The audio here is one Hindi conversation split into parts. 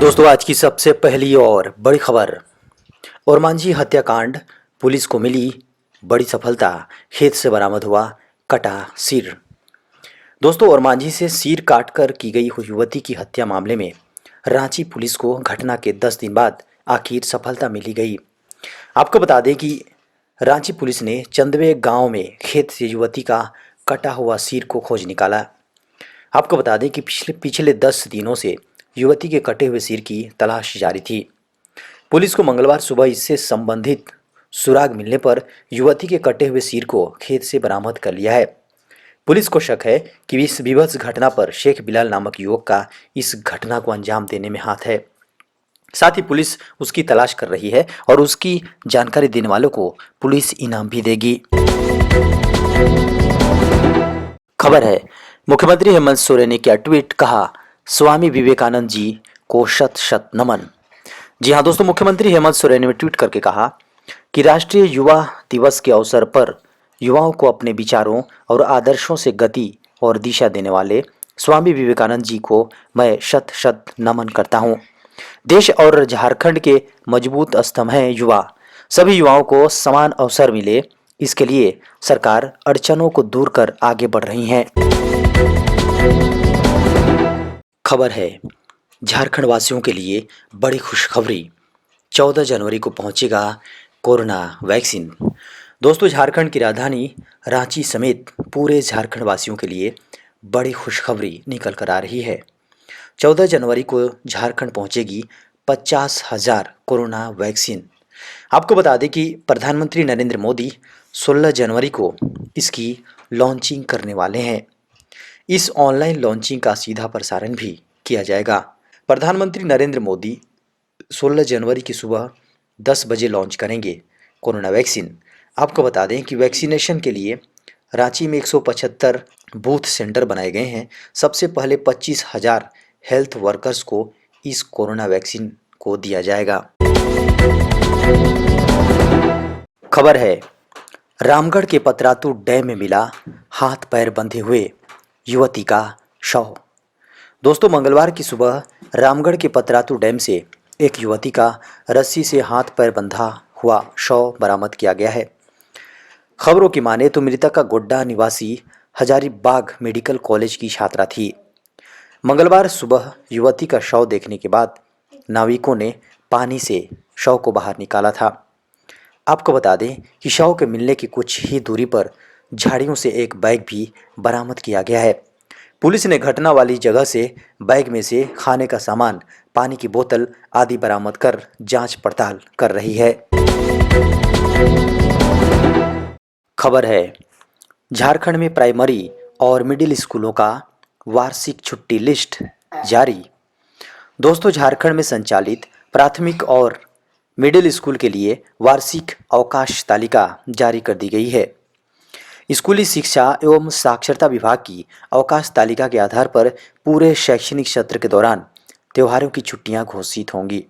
दोस्तों आज की सबसे पहली और बड़ी खबर। ओरमांझी हत्याकांड, पुलिस को मिली बड़ी सफलता, खेत से बरामद हुआ कटा सिर। दोस्तों ओरमांझी से सिर काटकर की गई युवती की हत्या मामले में रांची पुलिस को घटना के 10 दिन बाद आखिर सफलता मिली गई। आपको बता दें कि रांची पुलिस ने चंदवे गांव में खेत से युवती का कटा हुआ सिर को खोज निकाला। आपको बता दें कि पिछले पिछले 10 दिनों से युवती के कटे हुए सिर की तलाश जारी थी। पुलिस को मंगलवार सुबह इससे संबंधित सुराग मिलने पर युवती के कटे हुए सिर को खेत से बरामद कर लिया है। पुलिस को शक है कि इस विभत्स घटना पर शेख बिलाल नामक युवक का इस घटना को अंजाम देने में हाथ है। साथ ही पुलिस उसकी तलाश कर रही है और उसकी जानकारी देने वालों को पुलिस इनाम भी देगी। खबर है, मुख्यमंत्री हेमंत सोरेन ने किया ट्वीट, कहा स्वामी विवेकानंद जी को शत शत नमन। जी हाँ दोस्तों, मुख्यमंत्री हेमंत सोरेन ने ट्वीट करके कहा कि राष्ट्रीय युवा दिवस के अवसर पर युवाओं को अपने विचारों और आदर्शों से गति और दिशा देने वाले स्वामी विवेकानंद जी को मैं शत शत नमन करता हूँ। देश और झारखंड के मजबूत स्तंभ हैं युवा। सभी युवाओं को समान अवसर मिले, इसके लिए सरकार अड़चनों को दूर कर आगे बढ़ रही है। खबर है, झारखंड वासियों के लिए बड़ी खुशखबरी, 14 जनवरी को पहुंचेगा कोरोना वैक्सीन। दोस्तों झारखंड की राजधानी रांची समेत पूरे झारखंड वासियों के लिए बड़ी खुशखबरी निकल कर आ रही है। 14 जनवरी को झारखंड पहुंचेगी 50,000 कोरोना वैक्सीन। आपको बता दें कि प्रधानमंत्री नरेंद्र मोदी 16 जनवरी को इसकी लॉन्चिंग करने वाले हैं। इस ऑनलाइन लॉन्चिंग का सीधा प्रसारण भी किया जाएगा। प्रधानमंत्री नरेंद्र मोदी 16 जनवरी की सुबह 10 बजे लॉन्च करेंगे कोरोना वैक्सीन। आपको बता दें कि वैक्सीनेशन के लिए रांची में 175 बूथ सेंटर बनाए गए हैं। सबसे पहले 25,000 हेल्थ वर्कर्स को इस कोरोना वैक्सीन को दिया जाएगा। खबर है, रामगढ़ के पतरातू डैम में मिला हाथ पैर बंधे हुए युवती का शव। दोस्तों मंगलवार की सुबह रामगढ़ के पतरातू डैम से एक युवती का रस्सी से हाथ पैर बंधा हुआ शव बरामद किया गया है। खबरों की माने तो मृतक का गोड्डा निवासी हजारीबाग मेडिकल कॉलेज की छात्रा थी। मंगलवार सुबह युवती का शव देखने के बाद नाविकों ने पानी से शव को बाहर निकाला था। आपको बता दें कि शव के मिलने की कुछ ही दूरी पर झाड़ियों से एक बैग भी बरामद किया गया है। पुलिस ने घटना वाली जगह से बैग में से खाने का सामान, पानी की बोतल आदि बरामद कर जांच पड़ताल कर रही है। खबर है, झारखंड में प्राइमरी और मिडिल स्कूलों का वार्षिक छुट्टी लिस्ट जारी। दोस्तों झारखंड में संचालित प्राथमिक और मिडिल स्कूल के लिए वार्षिक अवकाश तालिका जारी कर दी गई है। स्कूली शिक्षा एवं साक्षरता विभाग की अवकाश तालिका के आधार पर पूरे शैक्षणिक सत्र के दौरान त्योहारों की छुट्टियां घोषित होंगी।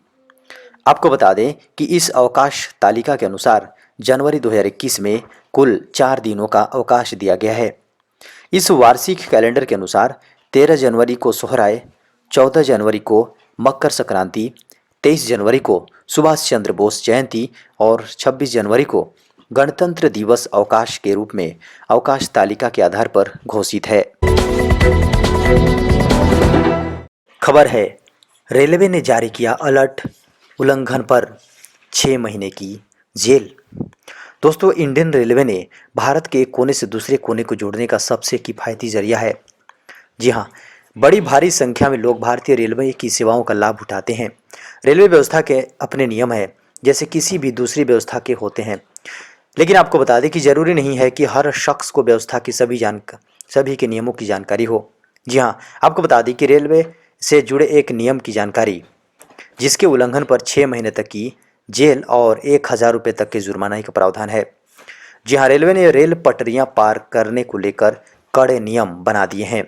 आपको बता दें कि इस अवकाश तालिका के अनुसार जनवरी 2021 में कुल 4 दिनों का अवकाश दिया गया है। इस वार्षिक कैलेंडर के अनुसार 13 जनवरी को सोहराय, 14 जनवरी को मकर संक्रांति, 23 जनवरी को सुभाष चंद्र बोस जयंती और 26 जनवरी को गणतंत्र दिवस अवकाश के रूप में अवकाश तालिका के आधार पर घोषित है। खबर है, रेलवे ने जारी किया अलर्ट, उल्लंघन पर 6 महीने की जेल। दोस्तों इंडियन रेलवे ने भारत के एक कोने से दूसरे कोने को जोड़ने का सबसे किफ़ायती जरिया है। जी हाँ, बड़ी भारी संख्या में लोग भारतीय रेलवे की सेवाओं का लाभ उठाते हैं। रेलवे व्यवस्था के अपने नियम है, जैसे किसी भी दूसरी व्यवस्था के होते हैं, लेकिन आपको बता दें कि जरूरी नहीं है कि हर शख्स को व्यवस्था की सभी के नियमों की जानकारी हो। जी हाँ, आपको बता दें कि रेलवे से जुड़े एक नियम की जानकारी, जिसके उल्लंघन पर 6 महीने तक की जेल और 1,000 रुपये तक के जुर्माना का प्रावधान है। जी हाँ, रेलवे ने रेल पटरियां पार करने को लेकर कड़े नियम बना दिए हैं,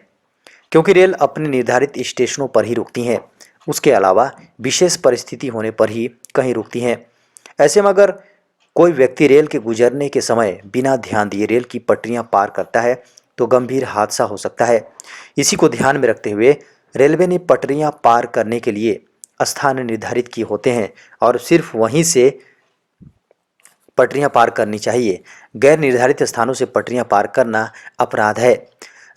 क्योंकि रेल अपने निर्धारित स्टेशनों पर ही रुकती हैं। उसके अलावा विशेष परिस्थिति होने पर ही कहीं रुकती हैं। ऐसे में अगर कोई व्यक्ति रेल के गुजरने के समय बिना ध्यान दिए रेल की पटरियां पार करता है तो गंभीर हादसा हो सकता है। इसी को ध्यान में रखते हुए रेलवे ने पटरियां पार करने के लिए स्थान निर्धारित किए होते हैं और सिर्फ वहीं से पटरियां पार करनी चाहिए। गैर निर्धारित स्थानों से पटरियां पार करना अपराध है।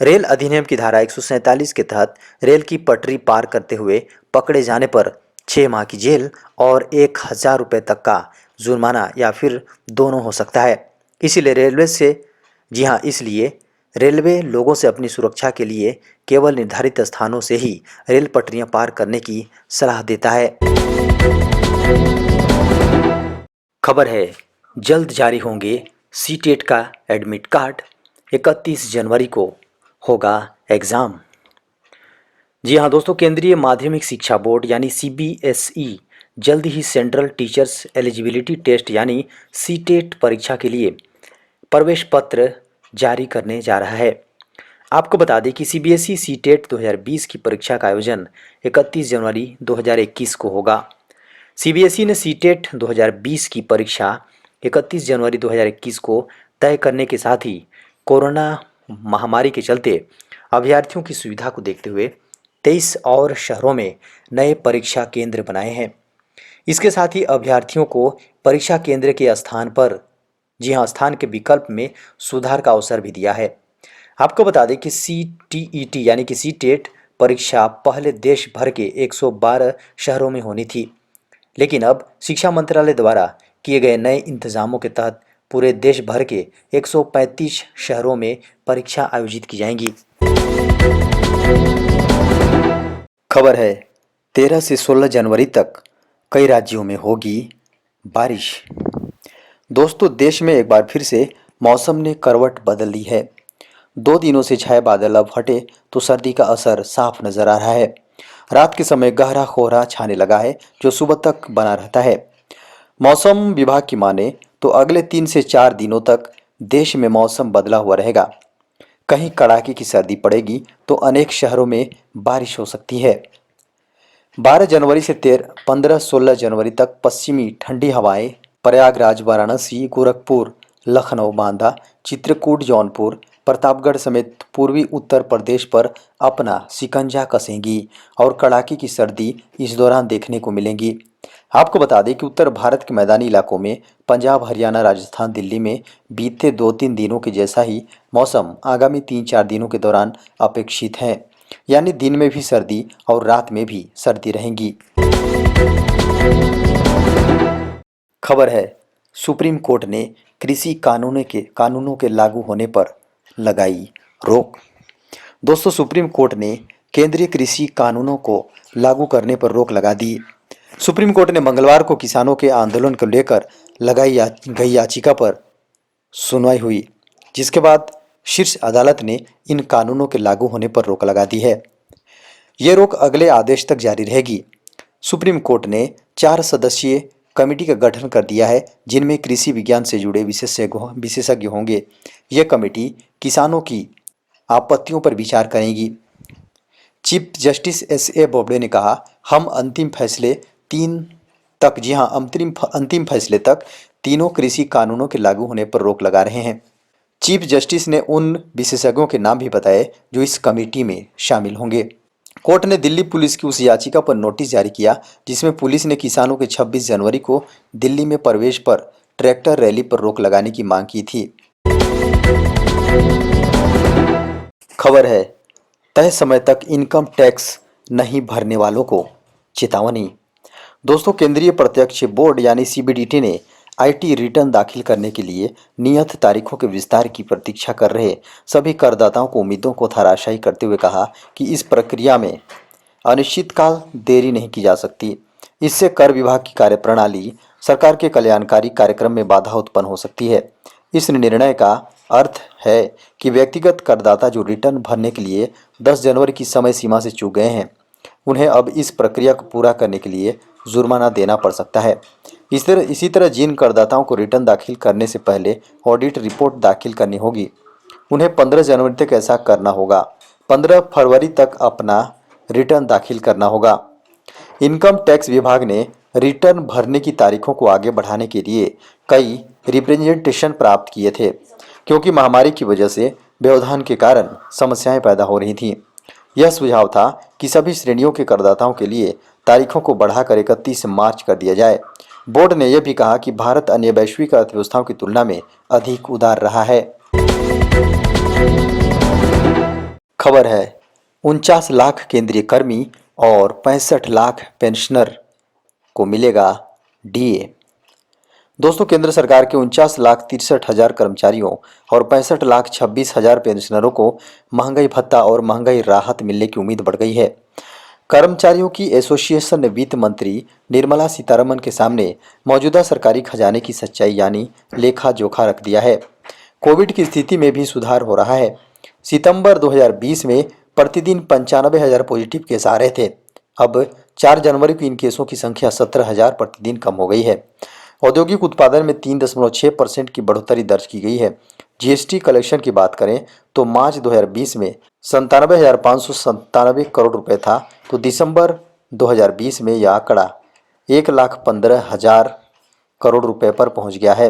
रेल अधिनियम की धारा 147 के तहत रेल की पटरी पार करते हुए पकड़े जाने पर 6 माह की जेल और 1,000 रुपये तक का जुर्माना या फिर दोनों हो सकता है। इसीलिए रेलवे से जी हाँ, इसलिए रेलवे लोगों से अपनी सुरक्षा के लिए केवल निर्धारित स्थानों से ही रेल पटरियां पार करने की सलाह देता है। खबर है, जल्द जारी होंगे सीटेट का एडमिट कार्ड, 31 जनवरी को होगा एग्ज़ाम। जी हाँ दोस्तों, केंद्रीय माध्यमिक शिक्षा बोर्ड यानी सीबीएसई जल्द ही सेंट्रल टीचर्स एलिजिबिलिटी टेस्ट यानी सीटेट परीक्षा के लिए प्रवेश पत्र जारी करने जा रहा है। आपको बता दें कि सीबीएसई सीटेट 2020 की परीक्षा का आयोजन 31 जनवरी 2021 को होगा। सीबीएसई ने सीटेट 2020 की परीक्षा 31 जनवरी 2021 को तय करने के साथ ही कोरोना महामारी के चलते अभ्यर्थियों की सुविधा को देखते हुए 23 और शहरों में नए परीक्षा केंद्र बनाए हैं। इसके साथ ही अभ्यर्थियों को परीक्षा केंद्र के स्थान पर जी हाँ, स्थान के विकल्प में सुधार का अवसर भी दिया है। आपको बता दें कि सीटीईटी यानी कि सीटेट परीक्षा पहले देश भर के 112 शहरों में होनी थी, लेकिन अब शिक्षा मंत्रालय द्वारा किए गए नए इंतजामों के तहत पूरे देश भर के 135 शहरों में परीक्षा आयोजित की जाएंगी। खबर है, 13 से 16 जनवरी तक कई राज्यों में होगी बारिश। दोस्तों, देश में एक बार फिर से मौसम ने करवट बदल ली है। 2 दिनों से छाए बादल अब हटे तो सर्दी का असर साफ नजर आ रहा है। रात के समय गहरा कोहरा छाने लगा है जो सुबह तक बना रहता है। मौसम विभाग की माने तो अगले 3 से 4 दिनों तक देश में मौसम बदला हुआ रहेगा। कहीं कड़ाके की सर्दी पड़ेगी तो अनेक शहरों में बारिश हो सकती है। 12 जनवरी से 15-16 जनवरी तक पश्चिमी ठंडी हवाएं प्रयागराज, वाराणसी, गोरखपुर, लखनऊ, बांदा, चित्रकूट, जौनपुर, प्रतापगढ़ समेत पूर्वी उत्तर प्रदेश पर अपना शिकंजा कसेंगी और कड़ाके की सर्दी इस दौरान देखने को मिलेंगी। आपको बता दें कि उत्तर भारत के मैदानी इलाकों में पंजाब, हरियाणा, राजस्थान, दिल्ली में बीते 2-3 दिनों के जैसा ही मौसम आगामी 3-4 दिनों के दौरान अपेक्षित है, यानी दिन में भी सर्दी और रात में भी सर्दी रहेंगी। खबर है, सुप्रीम कोर्ट ने कृषि कानूनों के लागू होने पर लगाई रोक। दोस्तों, सुप्रीम कोर्ट ने केंद्रीय कृषि कानूनों को लागू करने पर रोक लगा दी। सुप्रीम कोर्ट ने मंगलवार को किसानों के आंदोलन को लेकर लगाई गई याचिका पर सुनवाई हुई, जिसके बाद शीर्ष अदालत ने इन कानूनों के लागू होने पर रोक लगा दी है। ये रोक अगले आदेश तक जारी रहेगी। सुप्रीम कोर्ट ने 4 सदस्यीय कमेटी का गठन कर दिया है, जिनमें कृषि विज्ञान से जुड़े विशेषज्ञ होंगे। यह कमेटी किसानों की आपत्तियों पर विचार करेगी। Chief justice एस.ए. बोबडे ने कहा, हम अंतिम फैसले तक तीनों कृषि कानूनों के लागू होने पर रोक लगा रहे हैं। चीफ जस्टिस ने उन विशेषज्ञों के नाम भी बताए जो इस कमेटी में शामिल होंगे। कोर्ट ने दिल्ली पुलिस की उस याचिका पर नोटिस जारी किया जिसमें पुलिस ने किसानों के 26 जनवरी को दिल्ली में प्रवेश पर ट्रैक्टर रैली पर रोक लगाने की मांग की थी। खबर है, तय समय तक इनकम टैक्स नहीं भरने वालों को चेतावनी। दोस्तों, केंद्रीय प्रत्यक्ष बोर्ड यानी सीबीडीटी ने आईटी रिटर्न दाखिल करने के लिए नियत तारीखों के विस्तार की प्रतीक्षा कर रहे सभी करदाताओं को उम्मीदों को धराशायी करते हुए कहा कि इस प्रक्रिया में अनिश्चितकाल देरी नहीं की जा सकती। इससे कर विभाग की कार्यप्रणाली, सरकार के कल्याणकारी कार्यक्रम में बाधा उत्पन्न हो सकती है। इस निर्णय का अर्थ है कि व्यक्तिगत करदाता जो रिटर्न भरने के लिए 10 जनवरी की समय सीमा से चूक गए हैं, उन्हें अब इस प्रक्रिया को पूरा करने के लिए जुर्माना देना पड़ सकता है। इसी तरह जिन करदाताओं को रिटर्न दाखिल करने से पहले ऑडिट रिपोर्ट दाखिल करनी होगी, उन्हें 15 जनवरी तक ऐसा करना होगा। 15 फरवरी तक अपना रिटर्न दाखिल करना होगा। इनकम टैक्स विभाग ने रिटर्न भरने की तारीखों को आगे बढ़ाने के लिए कई रिप्रेजेंटेशन प्राप्त किए थे, क्योंकि महामारी की वजह से व्यवधान के कारण समस्याएं पैदा हो रही थीं। यह सुझाव था कि सभी श्रेणियों के करदाताओं के लिए तारीखों को बढ़ाकर 31 मार्च कर दिया जाए। बोर्ड ने यह भी कहा कि भारत अन्य वैश्विक अर्थव्यवस्थाओं की तुलना में अधिक उदार रहा है। खबर है 49 लाख केंद्रीय कर्मी और 65 लाख पेंशनर को मिलेगा डीए। दोस्तों, केंद्र सरकार के 49,63,000 कर्मचारियों और 65,26,000 पेंशनरों को महंगाई भत्ता और महंगाई राहत मिलने की उम्मीद बढ़ गई है। कर्मचारियों की एसोसिएशन ने वित्त मंत्री निर्मला सीतारमण के सामने मौजूदा सरकारी खजाने की सच्चाई यानी लेखा जोखा रख दिया है। कोविड की स्थिति में भी सुधार हो रहा है। सितंबर 2020 में प्रतिदिन 95,000 पॉजिटिव केस आ रहे थे। अब 4 जनवरी को इन केसों की संख्या 17,000 प्रतिदिन कम हो गई है। औद्योगिक उत्पादन में 3.6% की बढ़ोतरी दर्ज की गई है। जीएसटी कलेक्शन की बात करें तो मार्च 2020 में 97,597 करोड़ रुपए था, तो दिसंबर 2020 में यह आंकड़ा 1,15,000 करोड़ रुपए पर पहुंच गया है।